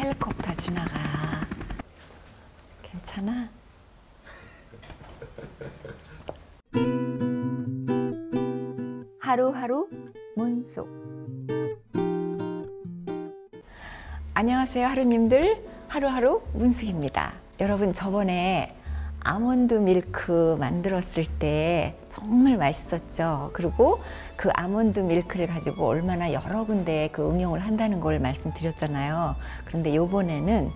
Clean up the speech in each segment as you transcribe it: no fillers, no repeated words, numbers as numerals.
헬리콥터 지나가. 괜찮아? 하루하루 문속. 안녕하세요, 하루님들. 하루하루 문숙입니다. 여러분, 저번에 아몬드 밀크 만들었을 때 정말 맛있었죠. 그리고 그 아몬드 밀크를 가지고 얼마나 여러 군데 그 응용을 한다는 걸 말씀드렸잖아요. 그런데 요번에는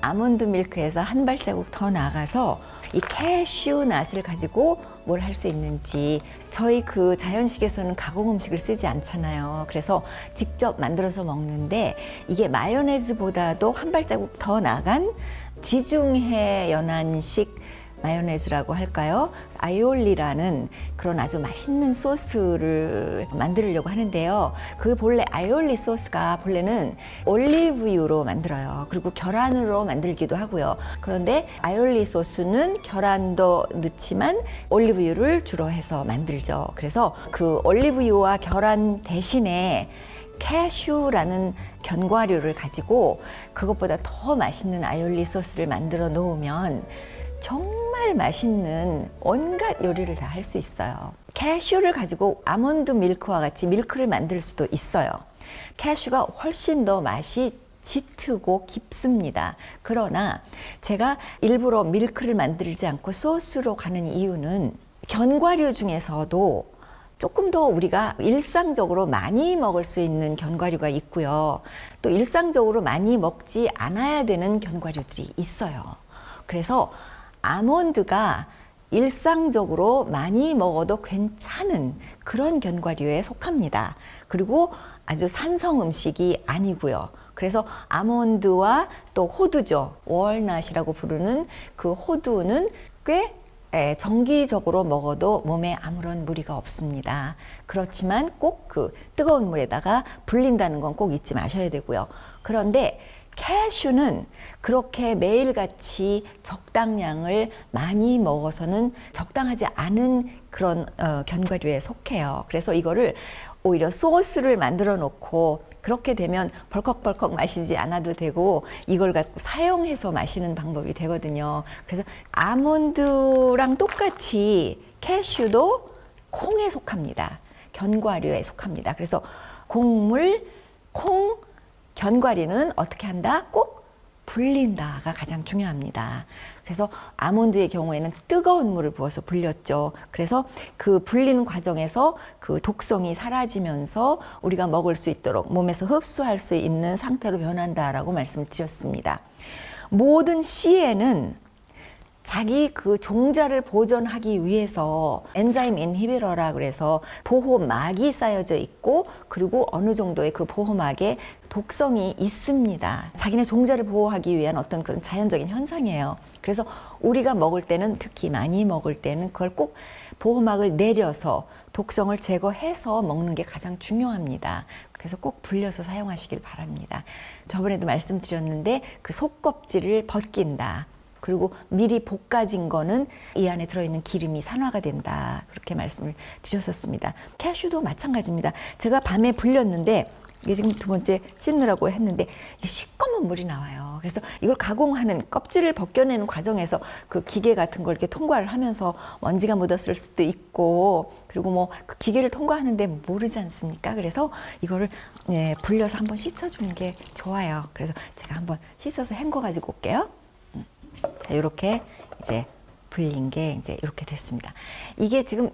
아몬드 밀크에서 한 발자국 더 나가서 이 캐슈넛을 가지고 뭘 할 수 있는지. 저희 그 자연식에서는 가공 음식을 쓰지 않잖아요. 그래서 직접 만들어서 먹는데 이게 마요네즈보다도 한 발자국 더 나간 지중해 연안식 마요네즈라고 할까요? 아이올리라는 그런 아주 맛있는 소스를 만들려고 하는데요. 그 본래 아이올리 소스가 본래는 올리브유로 만들어요. 그리고 계란으로 만들기도 하고요. 그런데 아이올리 소스는 계란도 넣지만 올리브유를 주로 해서 만들죠. 그래서 그 올리브유와 계란 대신에 캐슈라는 견과류를 가지고 그것보다 더 맛있는 아이올리 소스를 만들어 놓으면 정말 맛있는 온갖 요리를 다 할 수 있어요. 캐슈를 가지고 아몬드 밀크와 같이 밀크를 만들 수도 있어요. 캐슈가 훨씬 더 맛이 짙고 깊습니다. 그러나 제가 일부러 밀크를 만들지 않고 소스로 가는 이유는 견과류 중에서도 조금 더 우리가 일상적으로 많이 먹을 수 있는 견과류가 있고요. 또 일상적으로 많이 먹지 않아야 되는 견과류들이 있어요. 그래서 아몬드가 일상적으로 많이 먹어도 괜찮은 그런 견과류에 속합니다. 그리고 아주 산성 음식이 아니고요. 그래서 아몬드와 또 호두죠. 월넛이라고 부르는 그 호두는 꽤 정기적으로 먹어도 몸에 아무런 무리가 없습니다. 그렇지만 꼭 그 뜨거운 물에다가 불린다는 건 꼭 잊지 마셔야 되고요. 그런데 캐슈는 그렇게 매일같이 적당량을 많이 먹어서는 적당하지 않은 그런 견과류에 속해요. 그래서 이거를 오히려 소스를 만들어 놓고 그렇게 되면 벌컥벌컥 마시지 않아도 되고 이걸 갖고 사용해서 마시는 방법이 되거든요. 그래서 아몬드랑 똑같이 캐슈도 콩에 속합니다. 견과류에 속합니다. 그래서 곡물, 콩, 견과류는 어떻게 한다? 꼭 불린다가 가장 중요합니다. 그래서 아몬드의 경우에는 뜨거운 물을 부어서 불렸죠. 그래서 그 불리는 과정에서 그 독성이 사라지면서 우리가 먹을 수 있도록 몸에서 흡수할 수 있는 상태로 변한다라고 말씀드렸습니다. 모든 씨에는 자기 그 종자를 보존하기 위해서 엔자임 인히비터라 그래서 보호막이 쌓여져 있고 그리고 어느 정도의 그 보호막에 독성이 있습니다. 자기네 종자를 보호하기 위한 어떤 그런 자연적인 현상이에요. 그래서 우리가 먹을 때는 특히 많이 먹을 때는 그걸 꼭 보호막을 내려서 독성을 제거해서 먹는 게 가장 중요합니다. 그래서 꼭 불려서 사용하시길 바랍니다. 저번에도 말씀드렸는데 그 속껍질을 벗긴다. 그리고 미리 볶아진 거는 이 안에 들어있는 기름이 산화가 된다. 그렇게 말씀을 드렸었습니다. 캐슈도 마찬가지입니다. 제가 밤에 불렸는데 이게 지금 두 번째 씻느라고 했는데 이게 시꺼먼 물이 나와요. 그래서 이걸 가공하는 껍질을 벗겨내는 과정에서 그 기계 같은 걸 이렇게 통과를 하면서 먼지가 묻었을 수도 있고 그리고 뭐 그 기계를 통과하는데 모르지 않습니까? 그래서 이거를 불려서 한번 씻어주는 게 좋아요. 그래서 제가 한번 씻어서 헹궈 가지고 올게요. 자, 이렇게 이제 불린 게 이제 이렇게 됐습니다. 이게 지금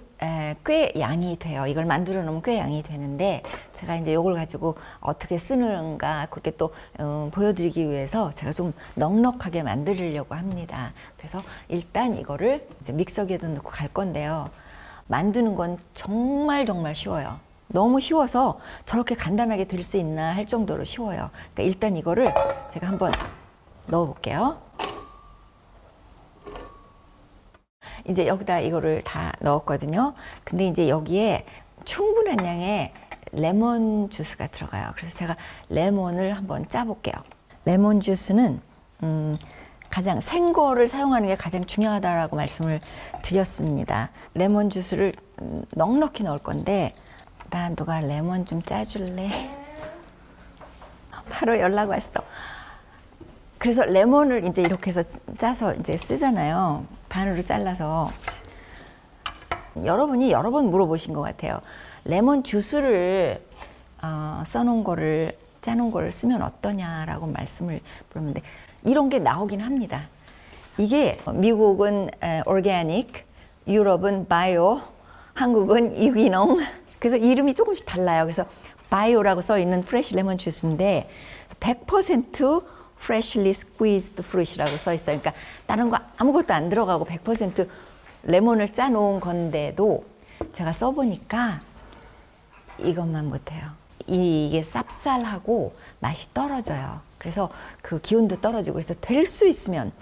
꽤 양이 돼요. 이걸 만들어 놓으면 꽤 양이 되는데 제가 이제 이걸 가지고 어떻게 쓰는가 그렇게 또 보여드리기 위해서 제가 좀 넉넉하게 만들려고 합니다. 그래서 일단 이거를 이제 믹서기에다 넣고 갈 건데요. 만드는 건 정말 쉬워요. 너무 쉬워서 저렇게 간단하게 될 수 있나 할 정도로 쉬워요. 그러니까 일단 이거를 제가 한번 넣어 볼게요. 이제 여기다 이거를 다 넣었거든요. 근데 이제 여기에 충분한 양의 레몬 주스가 들어가요. 그래서 제가 레몬을 한번 짜볼게요. 레몬 주스는 가장 생거를 사용하는 게 가장 중요하다라고 말씀을 드렸습니다. 레몬 주스를 넉넉히 넣을 건데 나 누가 레몬 좀 짜줄래? 바로 연락 왔어. 그래서 레몬을 이제 이렇게 해서 짜서 이제 쓰잖아요. 반으로 잘라서. 여러분이 여러 번 물어보신 것 같아요. 레몬 주스를 써놓은 거를 짜놓은 거를 쓰면 어떠냐라고 말씀을 부르는데 이런 게 나오긴 합니다. 이게 미국은 오르가닉, 유럽은 바이오, 한국은 유기농. 그래서 이름이 조금씩 달라요. 그래서 바이오라고 써 있는 프레시 레몬 주스인데 100% freshly squeezed fruit이라고 써 있어요. 그러니까 다른 거 아무것도 안 들어가고 100% 레몬을 짜 놓은 건데도 제가 써보니까 이것만 못해요. 이게 쌉쌀하고 맛이 떨어져요. 그래서 그 기운도 떨어지고 그래서 될 수 있으면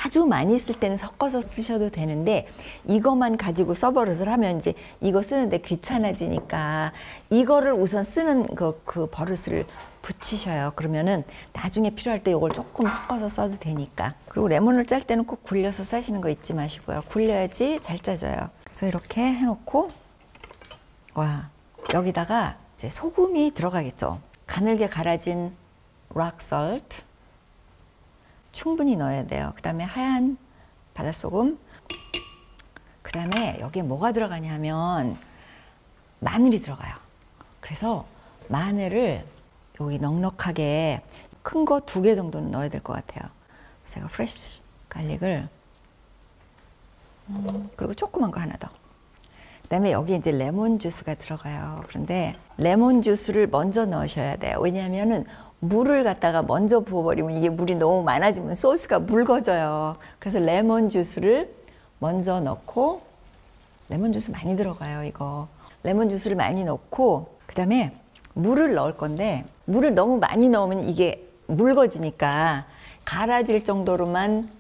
아주 많이 쓸 때는 섞어서 쓰셔도 되는데 이것만 가지고 써버릇을 하면 이제 이거 쓰는데 귀찮아지니까 이거를 우선 쓰는 그 버릇을 붙이셔요. 그러면은 나중에 필요할 때 이걸 조금 섞어서 써도 되니까. 그리고 레몬을 짤 때는 꼭 굴려서 싸시는 거 잊지 마시고요. 굴려야지 잘 짜져요. 그래서 이렇게 해놓고 와 여기다가 이제 소금이 들어가겠죠. 가늘게 갈아진 락 솔트 충분히 넣어야 돼요. 그 다음에 하얀 바닷소금, 그 다음에 여기에 뭐가 들어가냐면 마늘이 들어가요. 그래서 마늘을 여기 넉넉하게 큰 거 2개 정도는 넣어야 될 것 같아요. 제가 프레쉬 갈릭을 그리고 조그만 거 하나 더. 그 다음에 여기 이제 레몬 주스가 들어가요. 그런데 레몬 주스를 먼저 넣으셔야 돼요. 왜냐하면은 물을 갖다가 먼저 부어버리면 이게 물이 너무 많아지면 소스가 묽어져요. 그래서 레몬 주스를 먼저 넣고, 레몬 주스 많이 들어가요, 이거. 레몬 주스를 많이 넣고, 그 다음에 물을 넣을 건데, 물을 너무 많이 넣으면 이게 묽어지니까 갈아질 정도로만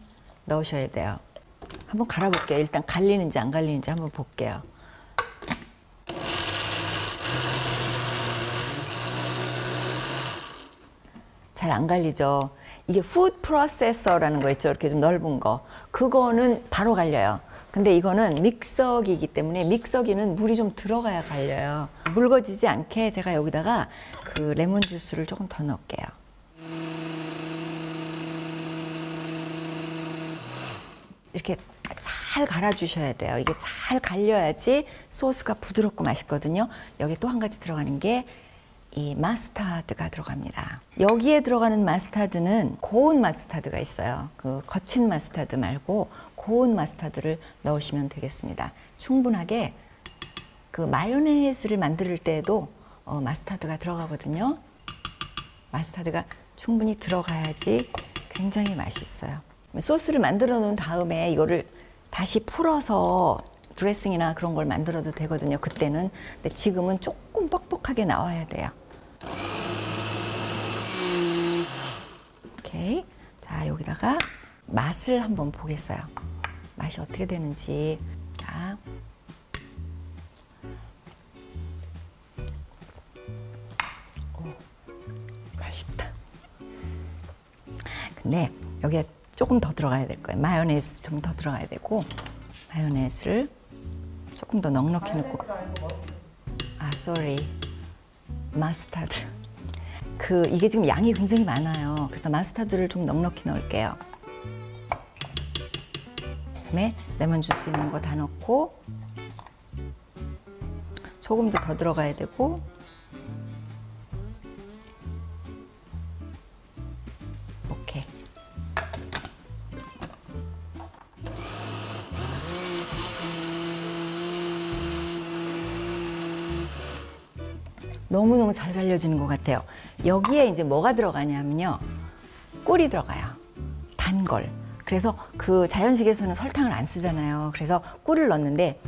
넣으셔야 돼요. 한번 갈아볼게요. 일단 갈리는지 안 갈리는지 한번 볼게요. 잘 안 갈리죠. 이게 푸드 프로세서라는 거 있죠. 이렇게 좀 넓은 거. 그거는 바로 갈려요. 근데 이거는 믹서기이기 때문에 믹서기는 물이 좀 들어가야 갈려요. 묽어지지 않게 제가 여기다가 그 레몬 주스를 조금 더 넣을게요. 이렇게 잘 갈아주셔야 돼요. 이게 잘 갈려야지 소스가 부드럽고 맛있거든요. 여기 또 한 가지 들어가는 게 이 마스타드가 들어갑니다. 여기에 들어가는 마스타드는 고운 마스타드가 있어요. 그 거친 마스타드 말고 고운 마스타드를 넣으시면 되겠습니다. 충분하게 그 마요네즈를 만들 때에도 마스타드가 들어가거든요. 마스타드가 충분히 들어가야지 굉장히 맛있어요. 소스를 만들어 놓은 다음에 이거를 다시 풀어서 드레싱이나 그런 걸 만들어도 되거든요. 그때는. 근데 지금은 조금 뻑뻑하게 나와야 돼요. 오케이. 자, 여기다가 맛을 한번 보겠어요. 맛이 어떻게 되는지. 자. 오, 맛있다. 근데 여기에 조금 더 들어가야 될 거예요. 마요네즈 좀 더 들어가야 되고, 마요네즈를 조금 더 넉넉히 넣고. 아, sorry. 마스타드. 이게 지금 양이 굉장히 많아요. 그래서 마스타드를 좀 넉넉히 넣을게요. 그다음에 레몬 주스 있는 거 다 넣고, 소금도 더 들어가야 되고, 오케이. 너무너무 잘 갈려지는 것 같아요. 여기에 이제 뭐가 들어가냐면요. 꿀이 들어가요. 단 걸. 그래서 그 자연식에서는 설탕을 안 쓰잖아요. 그래서 꿀을 넣는데,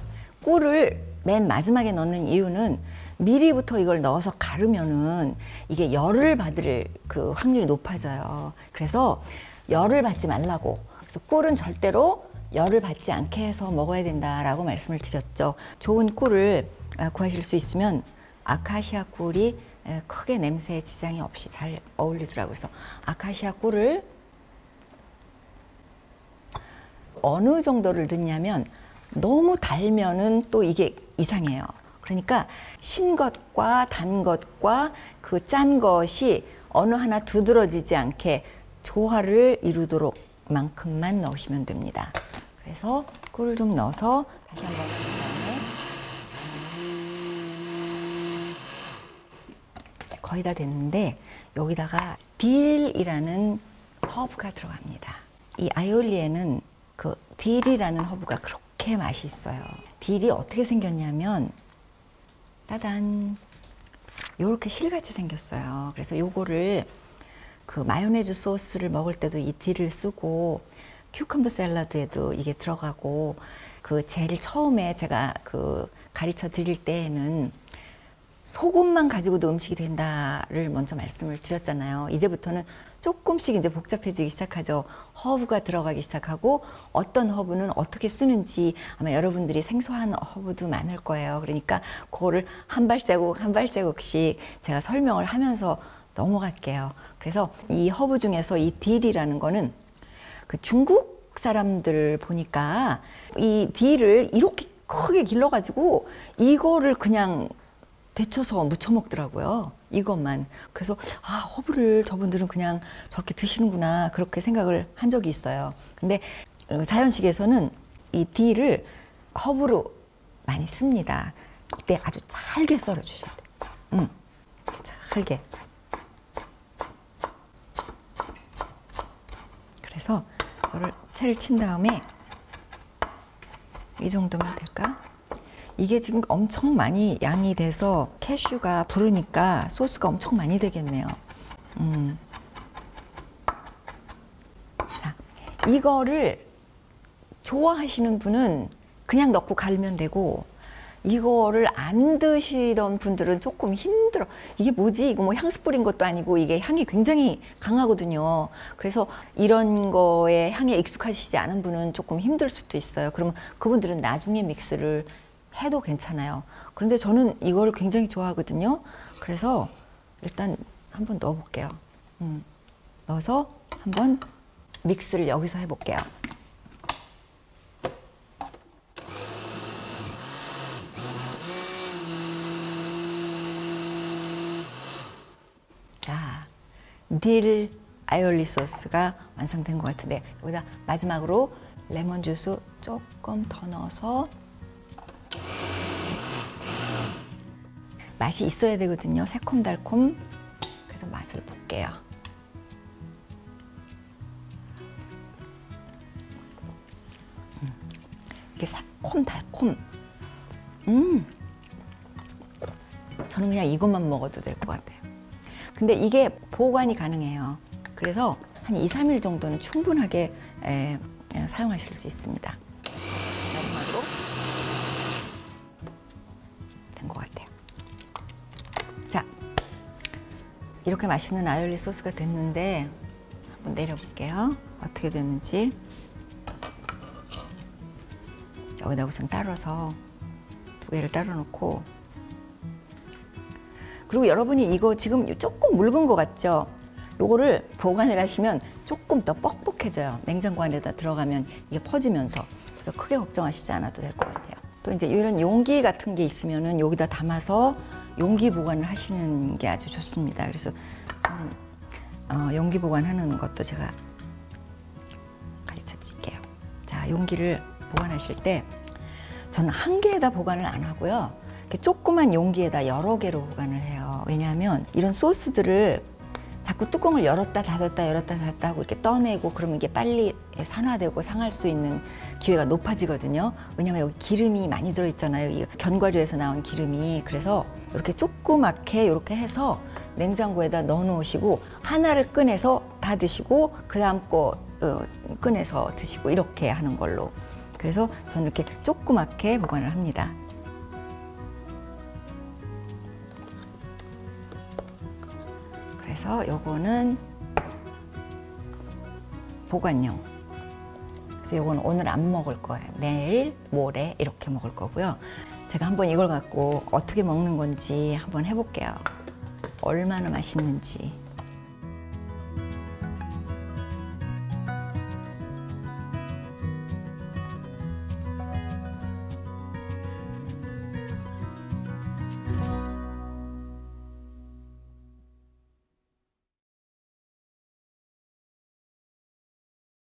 꿀을 맨 마지막에 넣는 이유는 미리부터 이걸 넣어서 가르면은 이게 열을 받을 그 확률이 높아져요. 그래서 열을 받지 말라고. 그래서 꿀은 절대로 열을 받지 않게 해서 먹어야 된다라고 말씀을 드렸죠. 좋은 꿀을 구하실 수 있으면 아카시아 꿀이 크게 냄새에 지장이 없이 잘 어울리더라고요. 그래서 아카시아 꿀을 어느 정도를 넣냐면 너무 달면은 또 이게 이상해요. 그러니까 신 것과 단 것과 그 짠 것이 어느 하나 두드러지지 않게 조화를 이루도록 만큼만 넣으시면 됩니다. 그래서 꿀을 좀 넣어서 다시 한번 한 다음에 거의 다 됐는데 여기다가 딜이라는 허브가 들어갑니다. 이 아이올리에는 그 딜이라는 허브가 그렇게 맛있어요. 딜이 어떻게 생겼냐면 따단 요렇게 실같이 생겼어요. 그래서 요거를 그 마요네즈 소스를 먹을 때도 이 딜을 쓰고 큐컴버 샐러드에도 이게 들어가고 그 제일 처음에 제가 그 가르쳐 드릴 때에는 소금만 가지고도 음식이 된다를 먼저 말씀을 드렸잖아요. 이제부터는 조금씩 이제 복잡해지기 시작하죠. 허브가 들어가기 시작하고 어떤 허브는 어떻게 쓰는지 아마 여러분들이 생소한 허브도 많을 거예요. 그러니까 그거를 한 발자국 한 발자국씩 제가 설명을 하면서 넘어갈게요. 그래서 이 허브 중에서 이 딜이라는 거는 그 중국 사람들 보니까 이 딜을 이렇게 크게 길러가지고 이거를 그냥 데쳐서 무쳐 먹더라고요. 이것만. 그래서 아, 허브를 저분들은 그냥 저렇게 드시는구나 그렇게 생각을 한 적이 있어요. 근데 자연식에서는 이 딜을 허브로 많이 씁니다. 그때 아주 잘게 썰어 주셔야 돼요. 잘게. 그래서 이거를 채를 친 다음에 이 정도면 될까? 이게 지금 엄청 많이 양이 돼서 캐슈가 부르니까 소스가 엄청 많이 되겠네요. 자, 이거를 좋아하시는 분은 그냥 넣고 갈면 되고 이거를 안 드시던 분들은 조금 힘들어. 이게 뭐지? 이거 뭐 향수 뿌린 것도 아니고 이게 향이 굉장히 강하거든요. 그래서 이런 거에 향에 익숙하시지 않은 분은 조금 힘들 수도 있어요. 그러면 그분들은 나중에 믹스를 해도 괜찮아요. 그런데 저는 이걸 굉장히 좋아하거든요. 그래서 일단 한번 넣어 볼게요. 넣어서 한번 믹스를 여기서 해볼게요. 자, 딜 아이올리 소스가 완성된 것 같은데 여기다 마지막으로 레몬 주스 조금 더 넣어서 맛이 있어야 되거든요. 새콤달콤. 그래서 맛을 볼게요. 이게 새콤달콤. 저는 그냥 이것만 먹어도 될 것 같아요. 근데 이게 보관이 가능해요. 그래서 한 2, 3일 정도는 충분하게 사용하실 수 있습니다. 마지막으로 된 것 같아요. 자, 이렇게 맛있는 아이올리 소스가 됐는데 한번 내려볼게요. 어떻게 됐는지. 여기다 우선 따라서 두 개를 따로 놓고, 그리고 여러분이 이거 지금 조금 묽은 것 같죠? 요거를 보관을 하시면 조금 더 뻑뻑해져요. 냉장고 안에다 들어가면 이게 퍼지면서. 그래서 크게 걱정하시지 않아도 될 것 같아요. 또 이제 이런 용기 같은 게 있으면은 여기다 담아서 용기 보관을 하시는 게 아주 좋습니다. 그래서 용기 보관하는 것도 제가 가르쳐 드릴게요. 자, 용기를 보관하실 때 저는 한 개에다 보관을 안 하고요. 이렇게 조그만 용기에다 여러 개로 보관을 해요. 왜냐하면 이런 소스들을 자꾸 뚜껑을 열었다 닫았다 열었다 닫았다 하고 이렇게 떠내고 그러면 이게 빨리 산화되고 상할 수 있는 기회가 높아지거든요. 왜냐하면 여기 기름이 많이 들어있잖아요. 이 견과류에서 나온 기름이. 그래서 이렇게 조그맣게 이렇게 해서 냉장고에다 넣어 놓으시고 하나를 꺼내서 다 드시고 그 다음 거 꺼내서 드시고 이렇게 하는 걸로. 그래서 저는 이렇게 조그맣게 보관을 합니다. 그래서 요거는 보관용. 그래서 요거는 오늘 안 먹을 거예요. 내일, 모레 이렇게 먹을 거고요. 제가 한번 이걸 갖고 어떻게 먹는 건지 한번 해볼게요. 얼마나 맛있는지.